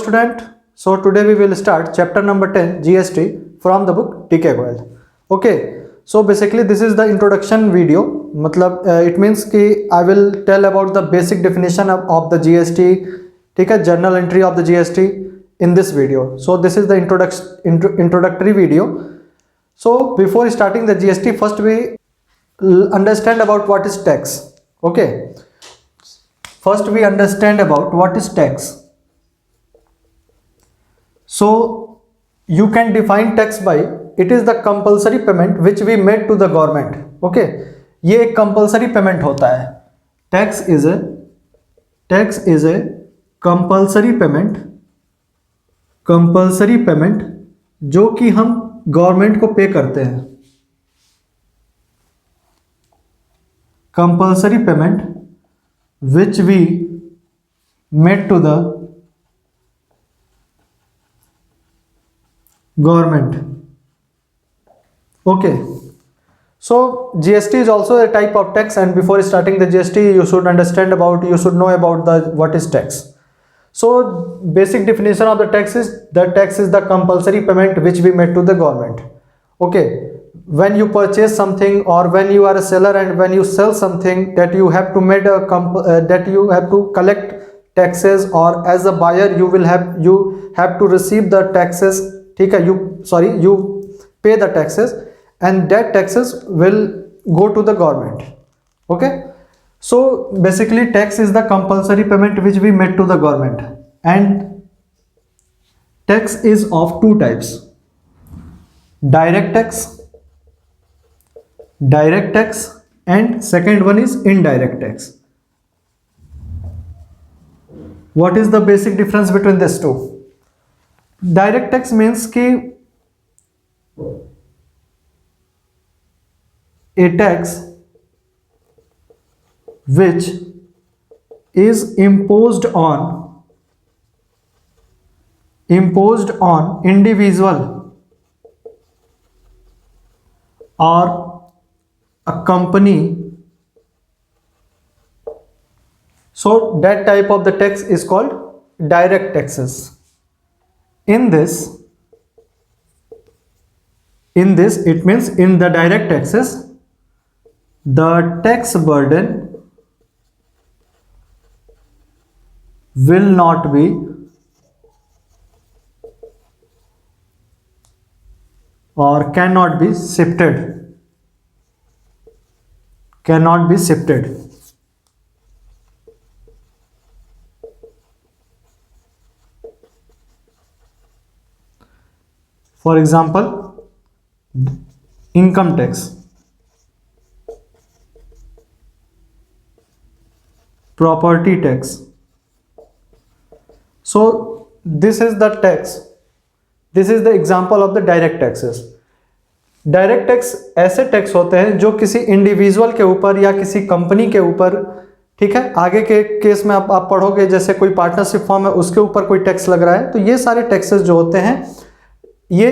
student, so today we will start chapter number 10 GST from the book GOEL. Okay, so basically this is the introduction video. मतलब it means कि I will tell about the basic definition of the GST, ठीक है, journal entry of the GST in this video. So this is the introductory video. So before starting the GST, first we understand about what is tax. Okay, first we understand about what is tax. So you can define tax by it is the compulsory payment which we made to the government. Okay, ये एक compulsory payment होता है. Tax is a compulsory payment जो कि हम government को पे करते हैं. Compulsory payment which we made to the government. Okay, so GST is also a type of tax, and before starting the GST you should know about what is tax. So basic definition of the tax is the compulsory payment which we made to the government. Okay, when you purchase something or when you are a seller and when you sell something, that you have to collect taxes, or as a buyer you have to receive the taxes. ठीक है, you pay the taxes and that taxes will go to the government. Okay, so basically tax is the compulsory payment which we made to the government, and tax is of two types: direct tax and second one is indirect tax. What is the basic difference between these two? Direct tax means कि a tax which is imposed on individual or a company. So that type of the tax is called direct taxes. In this it means in the direct taxes the tax burden will not be or cannot be shifted. For example, income tax, property tax. So this is the tax. This is the example of the direct taxes. Direct tax ऐसे tax होते हैं जो किसी individual के ऊपर या किसी company के ऊपर, ठीक है, आगे के केस में आप पढ़ोगे, जैसे कोई पार्टनरशिप फॉर्म है उसके ऊपर कोई टैक्स लग रहा है, तो ये सारे टैक्सेस जो होते हैं ये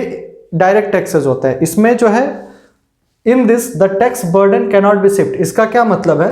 डायरेक्ट टैक्सेस होते हैं. इसमें जो है इन this the tax burden can not B shift. इसका क्या मतलब है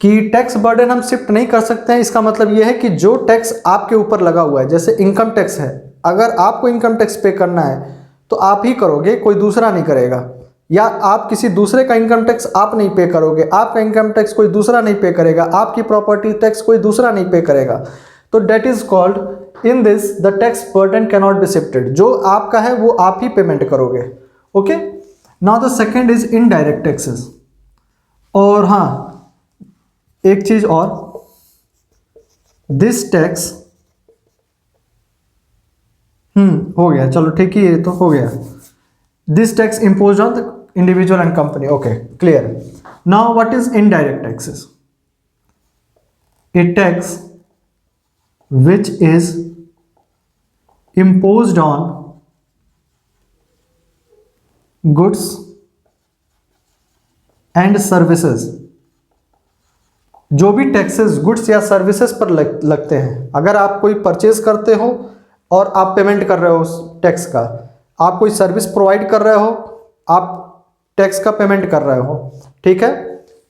कि टैक्स बर्डन हम शिफ्ट नहीं कर सकते हैं. इसका मतलब ये है कि जो टैक्स आपके ऊपर लगा हुआ है, जैसे इनकम टैक्स है, अगर आपको इनकम टैक्स पे करना है तो आप ही करोगे, कोई दूसरा नहीं करेगा. या आप किसी दूसरे का इनकम टैक्स आप नहीं पे करोगे, आपका इनकम टैक्स कोई दूसरा नहीं पे करेगा, आपकी प्रॉपर्टी टैक्स कोई दूसरा नहीं पे करेगा. तो that is called in this the tax burden can not be shifted. जो आपका है वो आप ही पेमेंट करोगे. Okay, now the second is indirect taxes. और हाँ, एक चीज और, दिस टैक्स हो गया, चलो ठीक है, ये तो हो गया. This tax imposed on the individual and company. Okay, clear. Now what is indirect taxes? A tax which is imposed on goods and services. जो भी टैक्सेस गुड्स या सर्विसेज पर लगते हैं, अगर आप कोई परचेज करते हो और आप पेमेंट कर रहे हो उस टैक्स का, आप कोई सर्विस प्रोवाइड कर रहे हो, आप टैक्स का पेमेंट कर रहे हो, ठीक है,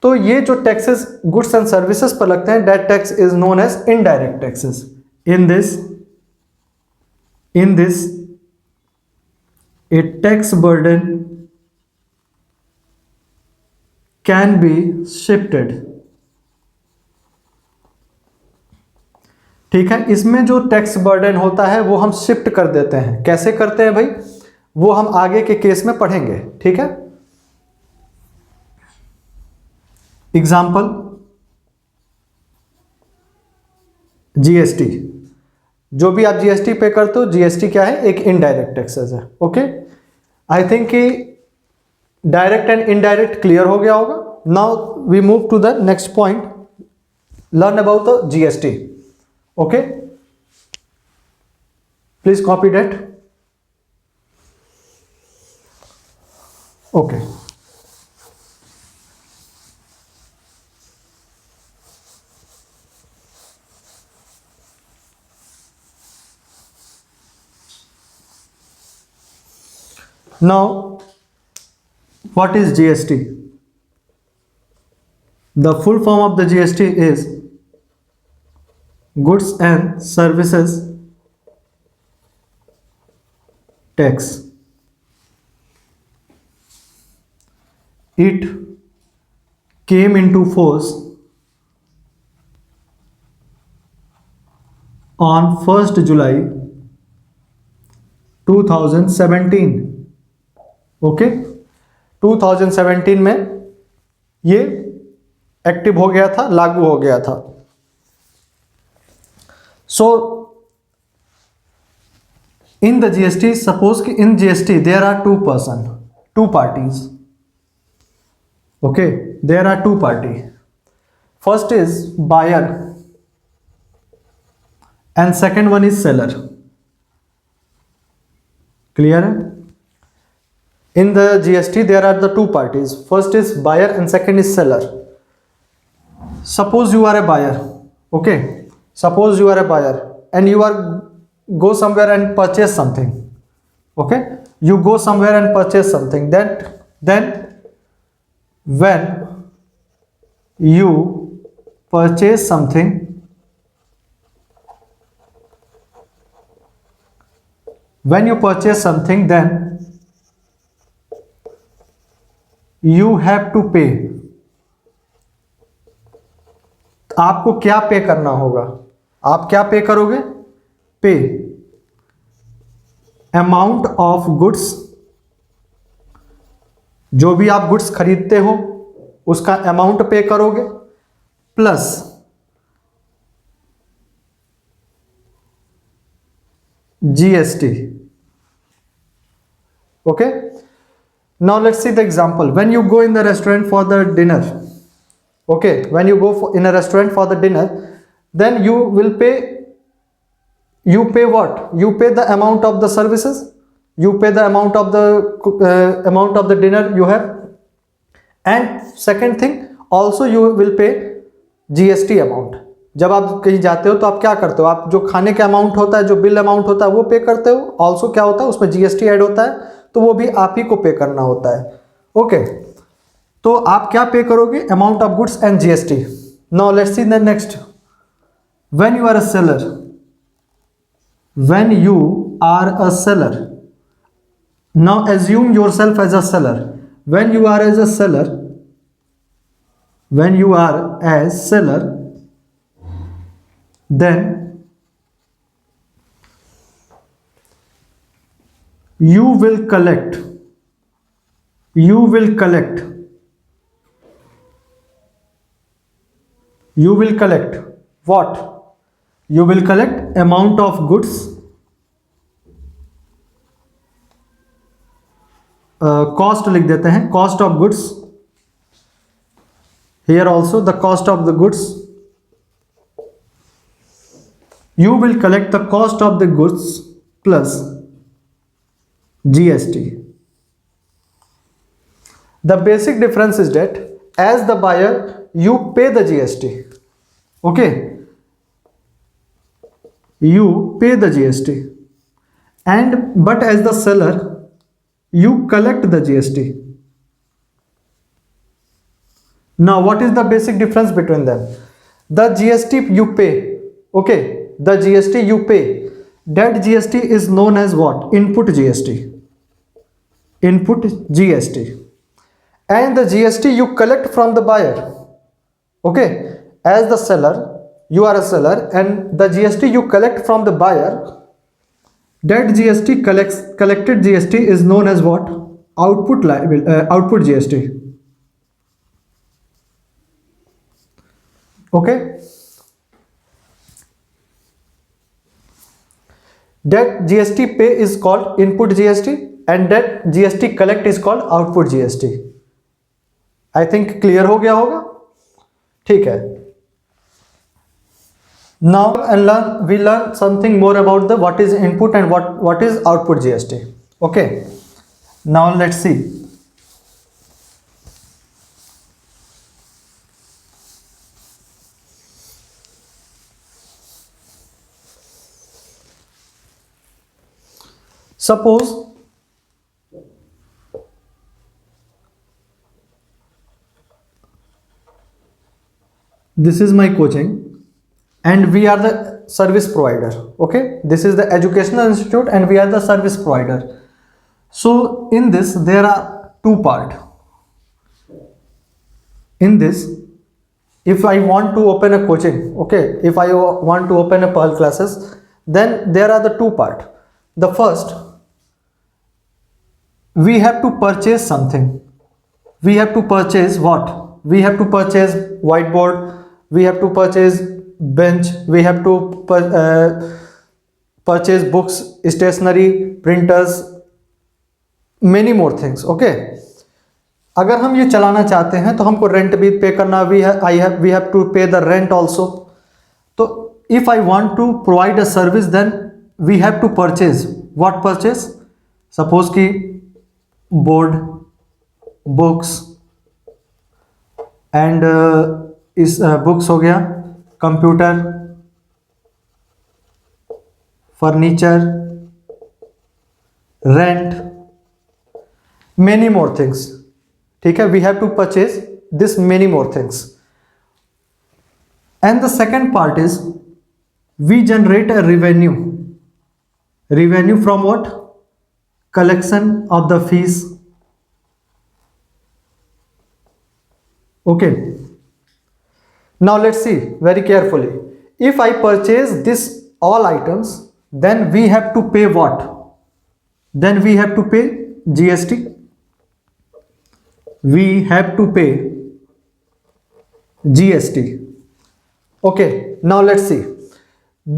तो ये जो टैक्सेस गुड्स एंड सर्विसेज पर लगते हैं, that tax is known as indirect taxes. in this a tax burden can be shifted. ठीक है, इसमें जो टैक्स बर्डन होता है वो हम शिफ्ट कर देते हैं. कैसे करते हैं भाई, वो हम आगे के केस में पढ़ेंगे. ठीक है, एग्जाम्पल जीएसटी. जो भी आप जीएसटी पे करते हो, जीएसटी क्या है, एक इनडायरेक्ट टैक्सेस है. ओके, आई थिंक कि डायरेक्ट एंड इनडायरेक्ट क्लियर हो गया होगा. Now we move to the next point, learn about the GST. Okay, please copy that. Okay, now what is GST? The full form of the GST is Goods and Services Tax. It came into force on 1st July 2017. Okay, 2017 में ये active हो गया था, लागू हो गया था. So in the GST, suppose कि in GST there are two parties. Okay, there are two party. First is buyer and second one is seller. Clear है? In the GST there are the two parties. First is buyer and second is seller. Suppose you are a buyer. Okay, suppose you are a buyer and you are go somewhere and purchase something. Okay, you go somewhere and purchase something. Then when you purchase something, then you have to pay. आपको क्या पे करना होगा? आप क्या pay करोगे? पे amount of goods. जो भी आप गुड्स खरीदते हो उसका अमाउंट पे करोगे, plus GST. Okay, now let's see the example. When you go in the restaurant for the dinner, okay, when you go in a restaurant for the dinner, then you will pay. You pay what? You pay the amount of the services. You pay the amount of the dinner you have. And second thing, also you will pay GST amount. जब आप कहीं जाते हो तो आप क्या करते हो? आप जो खाने का अमाउंट होता है, जो बिल अमाउंट होता है, वो पे करते हो. ऑल्सो क्या होता है, उसमें जीएसटी ऐड होता है, तो वो भी आप ही को पे करना होता है. ओके, तो आप क्या पे करोगे? Amount of goods and GST. Now let's see the next. When you are a seller, now assume yourself as a seller. When you are as seller, then you will collect what? You will collect amount of goods, cost लिख देते हैं, cost of goods. Here also the cost of the goods. You will collect the cost of the goods plus GST. The basic difference is that as the buyer you pay the GST. Okay, you pay the GST, but as the seller you collect the GST. Now what is the basic difference between them? The GST you pay, okay, the GST you pay, that GST is known as what? Input GST. Input GST. And the GST you collect from the buyer. Okay, as the seller, you are a seller, and the GST you collect from the buyer, that GST collected GST is known as what? Output output GST. Okay, that GST pay is called input GST, and that GST collect is called output GST. I think clear हो गया होगा. ठीक है. Now we learn something more about the what is input and what is output GST. Okay. Now let's see. Suppose this is my coaching and we are the service provider. Okay, this is the educational institute and we are the service provider. So in this there are two parts. In this, if I want to open a coaching, okay, if I want to open a Pearl classes, then there are the two parts. The first, we have to purchase something. We have to purchase what? We have to purchase whiteboard, we have to purchase bench, we have to purchase books, stationery, printers, many more things. Okay, अगर हम ये चलाना चाहते हैं तो हमको rent भी pay करना, we have to pay the rent also. तो if I want to provide a service then we have to purchase. What purchase? Suppose कि बोर्ड, बुक्स एंड इस बुक्स हो गया, computer, furniture, rent, many more things. ठीक है, we have to purchase this many more things. And the second part is we generate a revenue. Revenue from what? Collection of the fees. Okay, now let's see very carefully. If I purchase this all items, then we have to pay what? Then we have to pay GST. We have to pay GST. Okay, now let's see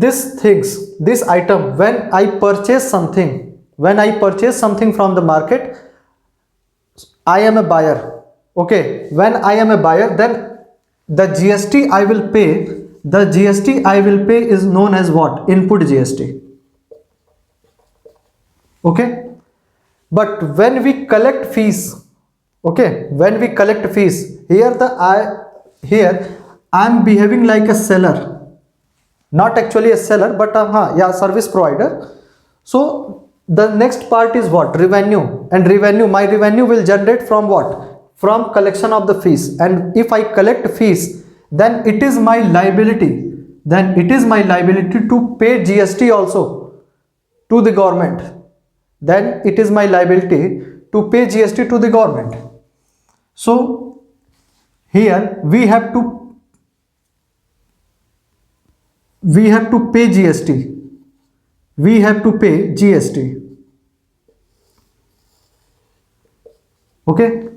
this item. When I purchase something from the market, I am a buyer. Okay, when I am a buyer, then the GST I will pay, is known as what? Input GST. Okay, but when we collect fees, okay, when we collect fees, here I am behaving like a seller, not actually a seller, but service provider. So the next part is what? Revenue. And my revenue will generate from what? From collection of the fees. And if I collect fees, then it is my liability. To pay GST also to the government. Then it is my liability to pay GST to the government. So here we have to pay GST. Okay,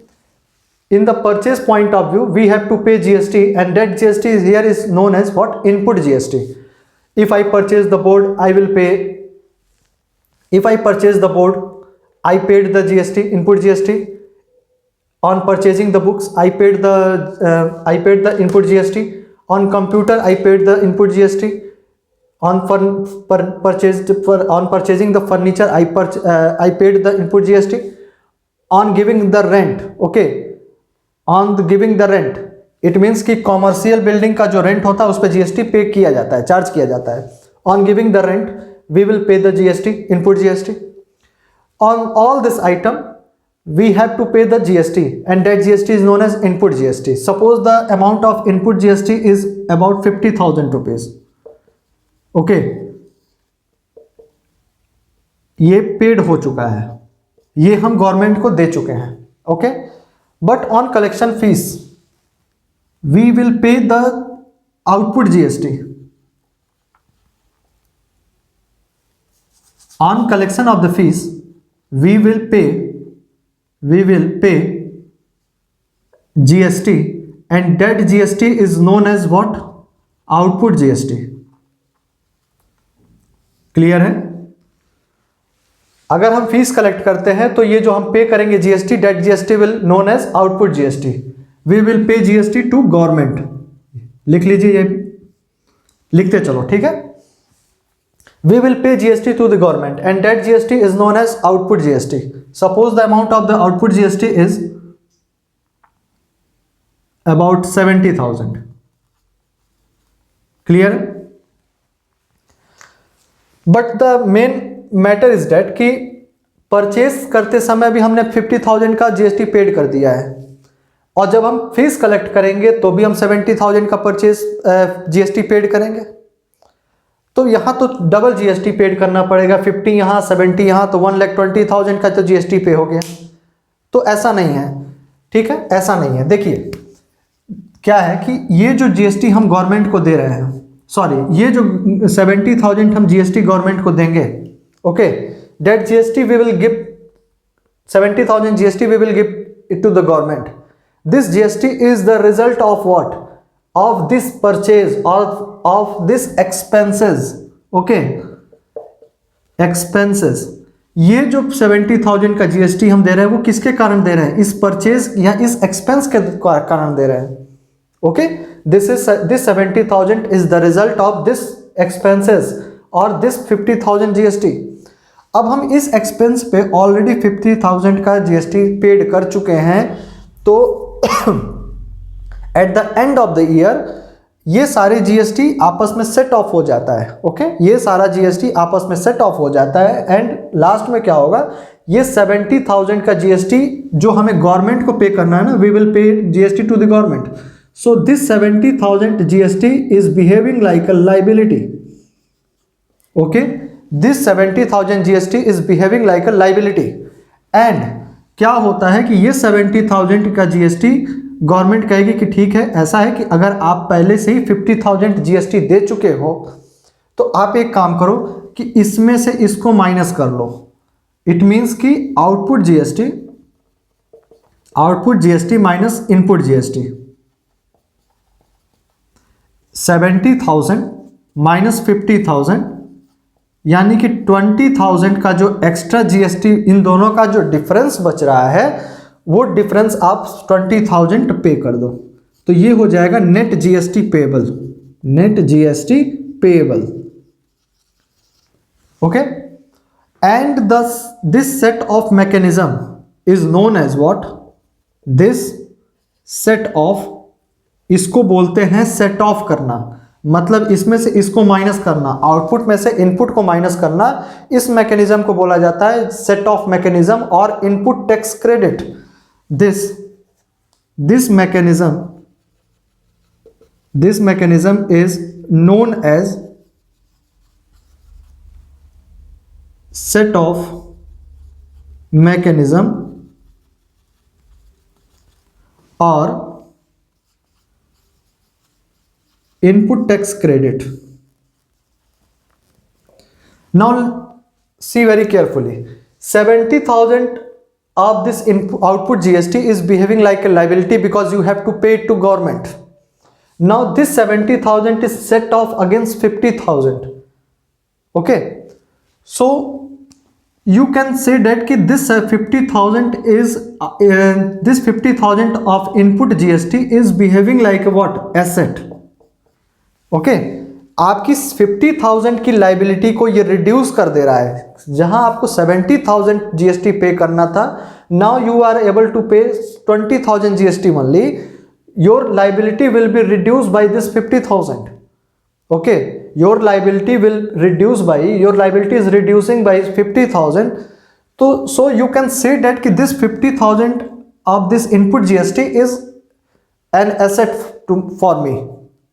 in the purchase point of view, we have to pay GST, and that GST is known as what? Input GST. If I purchase the board, I will pay. If I purchase the board, I paid the GST, input GST. On purchasing the books, I paid the input GST. On computer, I paid the input GST. On purchasing the furniture, I paid the input GST. On giving the rent, okay, giving the rent, it means कि commercial building का जो rent होता है उस पर GST पे किया जाता है, चार्ज किया जाता है. On giving the rent, we will pay the GST, input GST. On all this item, we have to pay the GST, and that GST is known as input GST. Suppose the amount of input GST is about 50,000 rupees. Okay, ये paid हो चुका है, ये हम government को दे चुके हैं। Okay, but on collection fees we will pay the output GST. On collection of the fees we will pay GST, and that GST is known as what? Output GST। Clear है? अगर हम fees collect करते हैं तो ये जो हम pay करेंगे GST, that GST will known as output GST. We will pay GST to government. लिख लीजिए, ये लिखते चलो, ठीक है। We will pay GST to the government and that GST is known as output GST. Suppose the amount of the output GST is about 70,000. Clear? But the main matter is that कि purchase करते समय भी हमने 50,000 का GST paid कर दिया है, और जब हम फीस कलेक्ट करेंगे तो भी हम 70,000 का परचेस GST पेड करेंगे। तो यहां तो डबल जीएसटी पेड करना पड़ेगा, 50 यहां 70 यहां, तो 1,20,000 का तो जीएसटी पे हो गया। तो ऐसा नहीं है, ठीक है, ऐसा नहीं है। देखिए क्या है कि ये जो जीएसटी हम गवर्नमेंट को दे रहे हैं, सॉरी, ये जो 70,000 हम जीएसटी गवर्नमेंट को देंगे, okay, that GST we will give 70,000 GST we will give it to the government. This GST is the result of what? of this purchase or of this expenses। okay, expenses, ये जो 70,000 का GST हम दे रहे हैं वो किसके कारण दे रहे हैं? इस परचेज या इस एक्सपेंस के कारण दे रहे हैं। Okay, this 70,000 is the result of this expenses और दिस 50,000 जीएसटी। अब हम इस एक्सपेंस पे ऑलरेडी 50,000 का जीएसटी पेड कर चुके हैं, तो at the end of the year ये सारे जीएसटी आपस में सेट ऑफ हो जाता है। ओके, ये सारा जीएसटी आपस में सेट ऑफ हो जाता है, एंड लास्ट में क्या होगा? ये 70,000 का जीएसटी जो हमें गवर्नमेंट को पे करना है ना, we will pay GST to the government. So this 70,000 GST is behaving like a liability. Okay, this 70,000 GST is behaving like a liability. And क्या होता है कि ये 70,000 का जीएसटी गवर्नमेंट कहेगी कि ठीक है, ऐसा है कि अगर आप पहले से ही 50,000 जीएसटी दे चुके हो तो आप एक काम करो कि इसमें से इसको माइनस कर लो। इट मींस कि output GST minus input GST, 70,000 minus 50,000, यानी कि 20,000 का जो एक्स्ट्रा जीएसटी, इन दोनों का जो डिफरेंस बच रहा है वो डिफरेंस आप 20,000 पे कर दो, तो ये हो जाएगा net GST payable. Net GST payable. Okay, and this set off mechanism is known as what? This set off, इसको बोलते हैं सेट ऑफ करना, मतलब इसमें से इसको माइनस करना, आउटपुट में से इनपुट को माइनस करना, इस मैकेनिज्म को बोला जाता है सेट ऑफ मैकेनिज्म और input tax credit. This mechanism is known as set off mechanism or input tax credit। Now see very carefully, 70,000 of this output GST is behaving like a liability because you have to pay it to government. Now this 70,000 is set off against 50,000. Okay, so you can say that कि this 50,000 is this 50,000 of input GST is behaving like a what? Asset. Okay, आपकी 50,000 की liability को ये reduce कर दे रहा है। जहां आपको 70,000 जीएसटी पे करना था, now you are able to pay 20,000 GST only, your liability will be reduce by this 50,000। Okay, your liability is reducing by 50,000। तो so you can say that कि this 50,000 of this input GST is an asset for me.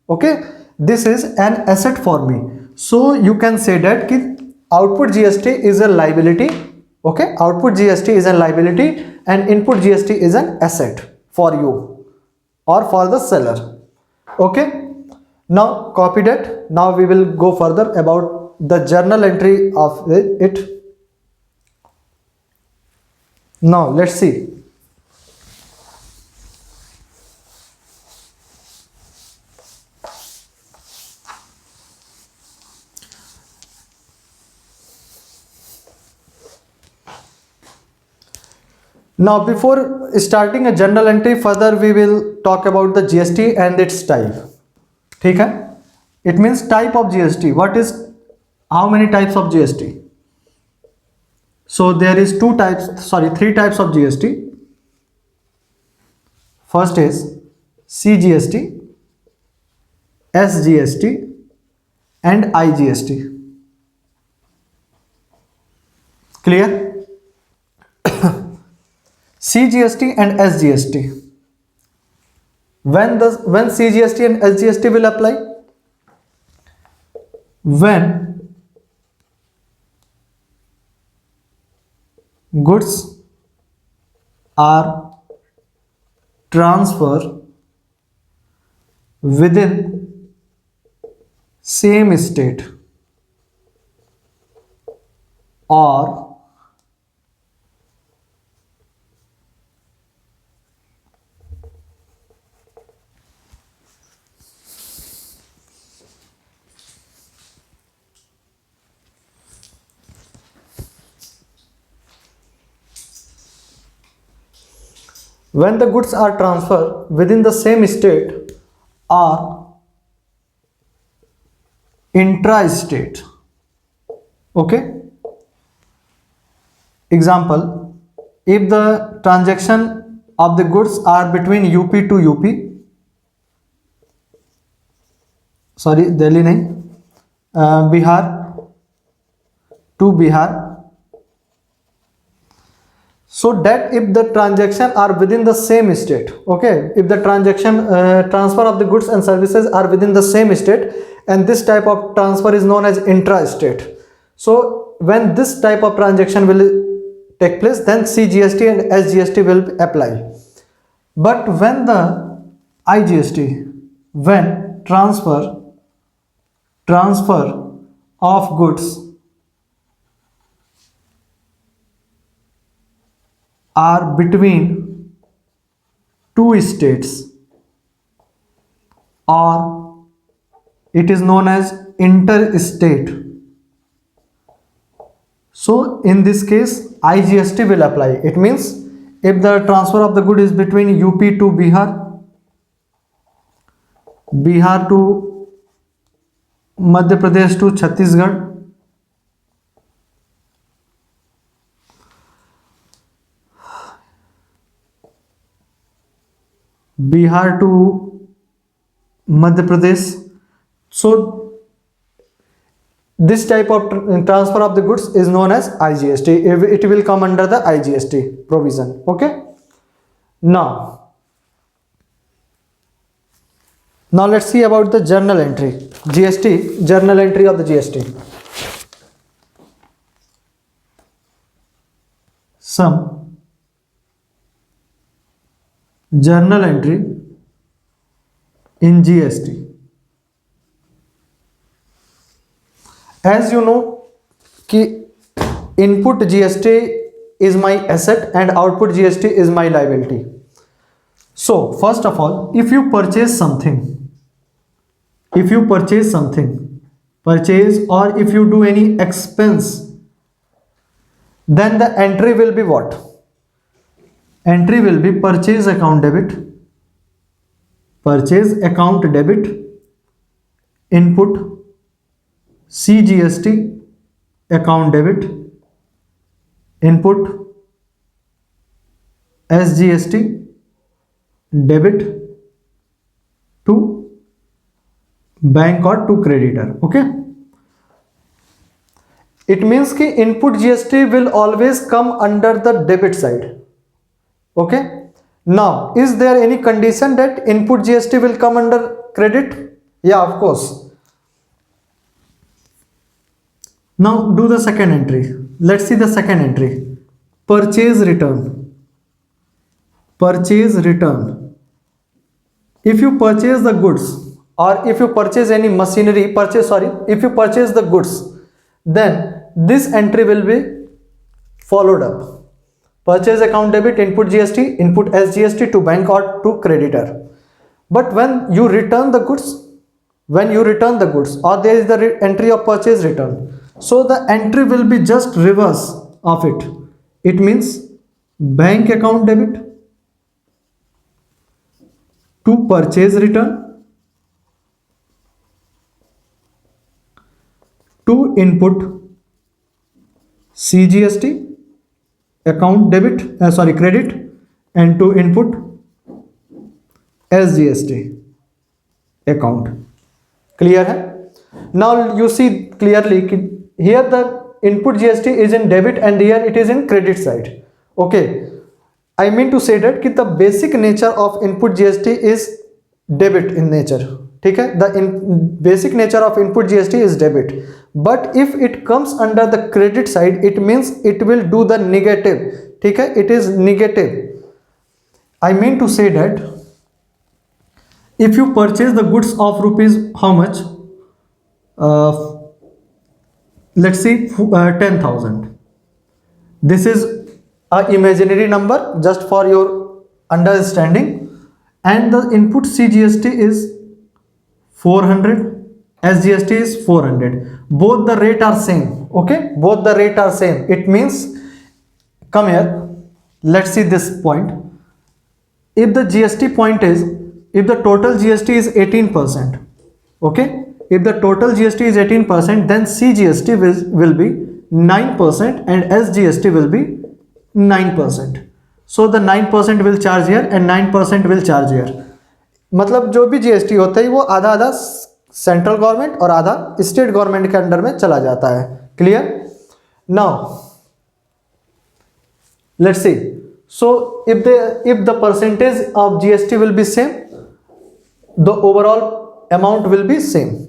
Okay, this is an asset for me, So you can say that ki output GST is a liability. Okay, output GST is a liability and input GST is an asset for you or for the seller. Okay, now copy that. Now we will go further about the journal entry of it. Now let's see. Now before starting a journal entry, further we will talk about the GST and its type. ठीक है? It means type of GST. What is, how many types of GST? So there is three types of GST. First is CGST, SGST and IGST. Clear? CGST and SGST. When CGST and SGST will apply? When goods are transferred within same state or when the goods are transferred within the same state or intra-state. Okay. Example, if the transaction of the goods are between UP to UP, sorry Delhi nahi, Bihar to Bihar. So that if the transaction are within the same state, okay, if the transaction transfer of the goods and services are within the same state, and this type of transfer is known as intra-state. So when this type of transaction will take place, then CGST and SGST will apply. But when the IGST, when transfer of goods are between two states or it is known as interstate. So in this case IGST will apply. It means if the transfer of the good is between UP to Bihar, Bihar to Madhya Pradesh to Chhattisgarh, Bihar to Madhya Pradesh. So this type of transfer of the goods is known as IGST. It will come under the IGST provision. Okay. Now let's see about the journal entry. GST, journal entry of the GST. Some journal entry in GST. As you know कि input GST is my asset and output GST is my liability. So first of all, if you purchase something, purchase or if you do any expense, then the entry will be what? Entry will be purchase account debit, input CGST account debit, input SGST debit to bank or to creditor. Okay, it means कि input GST will always come under the debit side. Okay, now is there any condition that input GST will come under credit? Yeah, of course. Now do the second entry. Let's see the second entry. Purchase return. Purchase return. If you purchase the goods, or if you purchase any machinery, if you purchase the goods, then this entry will be followed up. Purchase account debit, input GST, input SGST to bank or to creditor. But when you return the goods, or there is the entry of purchase return, so the entry will be just reverse of it. It means bank account debit to purchase return to input CGST account credit, and to input SGST account. Clear है? Now you see clearly here the input GST is in debit and here it is in credit side. Okay, I mean to say that the basic nature of input GST is debit in nature. ठीक है, the basic nature of input GST is debit, but if it comes under the credit side, it means it will do the negative. ठीक है, it is negative. I mean to say that if you purchase the goods of rupees how much, let's see 10,000. This is a imaginary number just for your understanding, and the input CGST is 400, SGST is 400. Both the rate are same. Okay, both the rate are same. It means, come here, let's see this point. If the GST point is, if the total GST is 18%, okay, if the total GST is 18%, then CGST will be 9% and SGST will be 9%. So the 9% will charge here and 9% will charge here. मतलब जो भी GST होता है वो आधा आधा central government और आधा स्टेट गवर्नमेंट के अंडर में चला जाता है. Clear? Now let's C. So if the percentage of GST will be same, the overall amount will be same.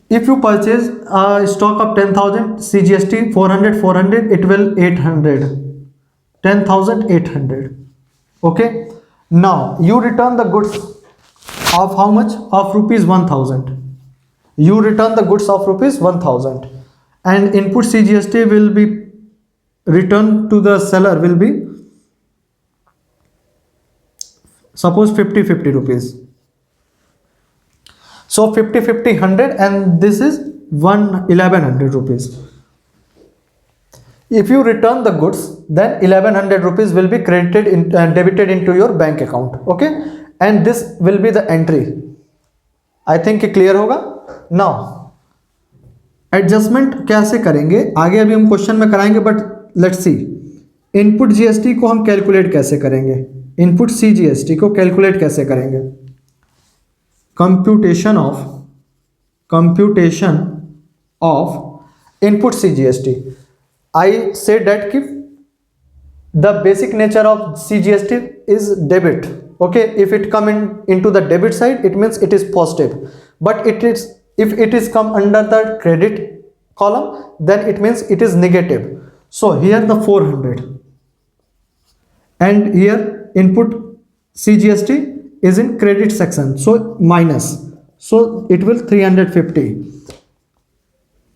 If you purchase a stock of 10,000, CGST 400, it will 800, 10,800. Okay. Now you return the goods of how much? Of rupees 1,000. You return the goods of rupees 1,000, and input CGST will be returned to the seller will be, suppose 50 rupees. So 50 100, and this is 1100 rupees. If you return the goods, then 1100 rupees will be credited debited into your bank account. Okay, and this will be the entry. I think clear होगा. Now adjustment कैसे करेंगे आगे अभी हम question में कराएंगे, but let's see input GST को हम कैलकुलेट कैसे करेंगे, इनपुट सीजीएसटी को कैलकुलेट कैसे करेंगे. Computation of input CGST. I said that the basic nature of CGST is debit. Okay, if it come into the debit side, it means it is positive. But if it is come under the credit column, then it means it is negative. So here the 400, and here input CGST is in credit section, so minus. So it will 350.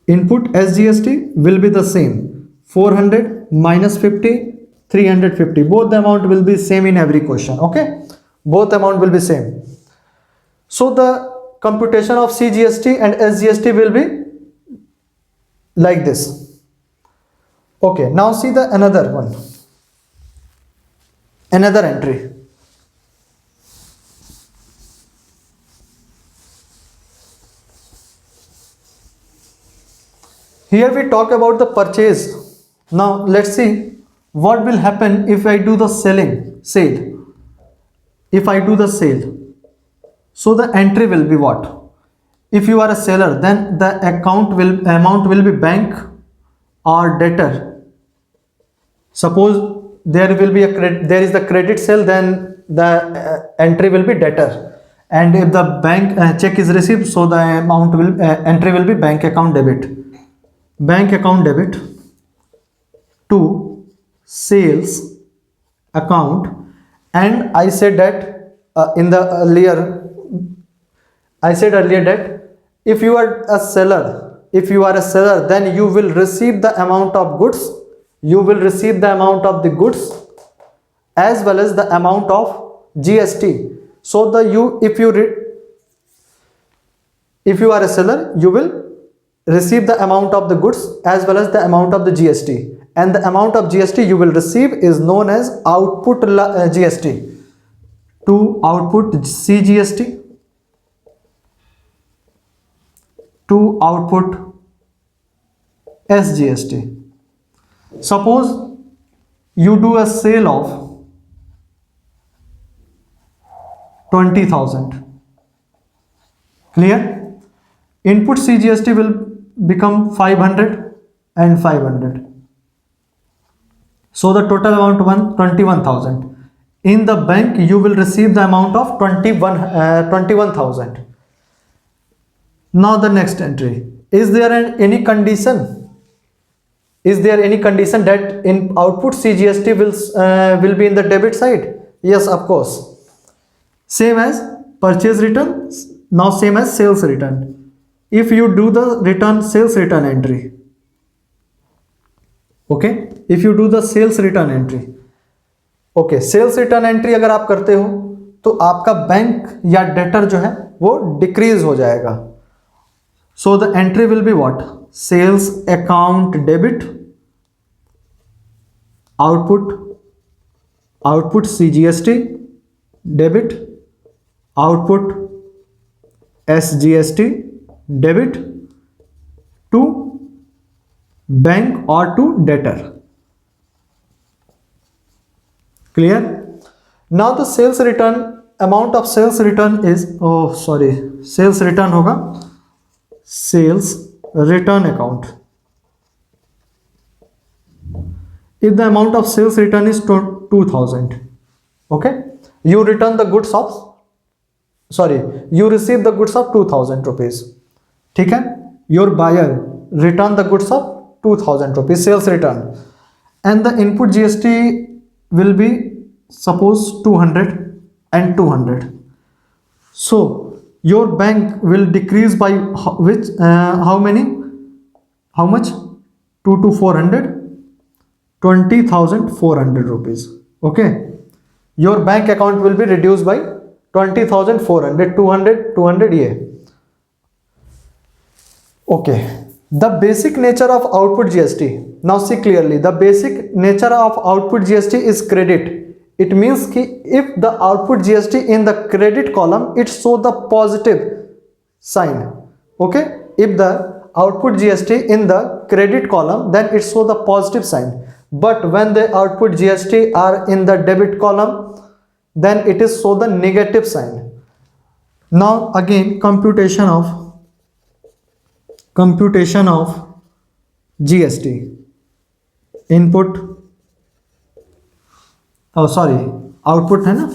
Input SGST will be the same. 400 minus 50, 350. Both the amount will be same in every question. Okay, both amount will be same. So the computation of CGST and SGST will be like this. Okay, now see the another one, another entry. Here we talk about the purchase. Now let's see what will happen if I do the sale. If I do the sale, so the entry will be what? If you are a seller, then the amount will be bank or debtor. Suppose there will be there is the credit sale, then the entry will be debtor. And if the bank check is received, so the entry will be bank account debit. Bank account debit to sales account, and I said that that if you are a seller, then you will receive the amount of goods, as well as the amount of GST. So if you are a seller, you will receive the amount of the goods as well as the amount of the GST, and the amount of GST you will receive is known as output GST to output CGST to output SGST. Suppose you do a sale of 20,000. Clear? Input CGST will become 500 and 500. So the total amount 21,000. In the bank you will receive the amount of 21,000. Now the next entry. Is there any condition? Is there any condition that in output CGST will be in the debit side? Yes, of course. Same as purchase return. Now same as sales return. If you do the sales return entry, okay, if you do the sales return entry, okay, sales return entry अगर आप करते हो तो आपका bank या debtor जो है वो डिक्रीज हो जाएगा. So the entry will be what? Sales account debit output CGST debit, output SGST debit to bank or to debtor. Clear? Now the sales return, amount of sales return is, sales return होगा sales return account. If the amount of sales return is 2,000, okay, you return the goods of, you receive the goods of 2,000 rupees. ठीक है, your buyer return the goods of 2,000 rupees, sales return, and the input GST will be suppose 200 and 200. So your bank will decrease by how much? 2 to 400, 20,400 rupees. Okay, your bank account will be reduced by 20,400, 200 ये. Okay, the basic nature of output GST. Now see clearly, the basic nature of output GST is credit. It means कि if the output GST in the credit column, it show the positive sign. Okay, if the output GST in the credit column, then it show the positive sign. But when the output GST are in the debit column, then it is show the negative sign. Now again, computation of GST input, output है ना,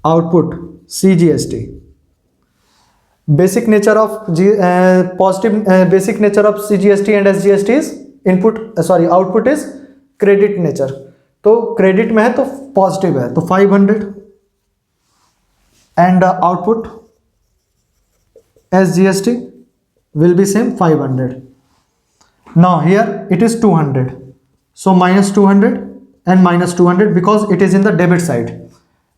output CGST. Basic nature of basic nature of CGST and SGST is output is credit nature. तो credit में है तो positive है तो 500, and output SGST will be same 500. Now here it is 200, so minus 200 and minus 200 because it is in the debit side.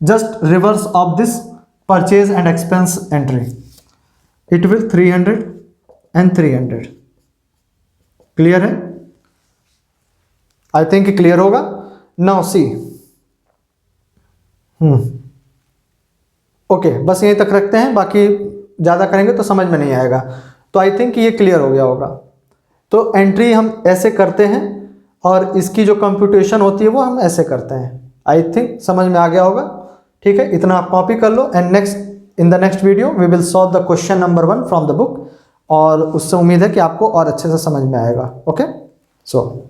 Just reverse of this purchase and expense entry. It will 300 and 300. Clear है? I think clear होगा. Now see. Okay, बस यहीं तक रखते हैं, बाकी ज़्यादा करेंगे तो समझ में नहीं आएगा. तो आई थिंक ये क्लियर हो गया होगा. तो एंट्री हम ऐसे करते हैं और इसकी जो कंप्यूटेशन होती है वो हम ऐसे करते हैं. आई थिंक समझ में आ गया होगा. ठीक है, इतना आप कॉपी कर लो and in the next video we will solve the question number 1 from the book, और उससे उम्मीद है कि आपको और अच्छे से समझ में आएगा. ओके, सो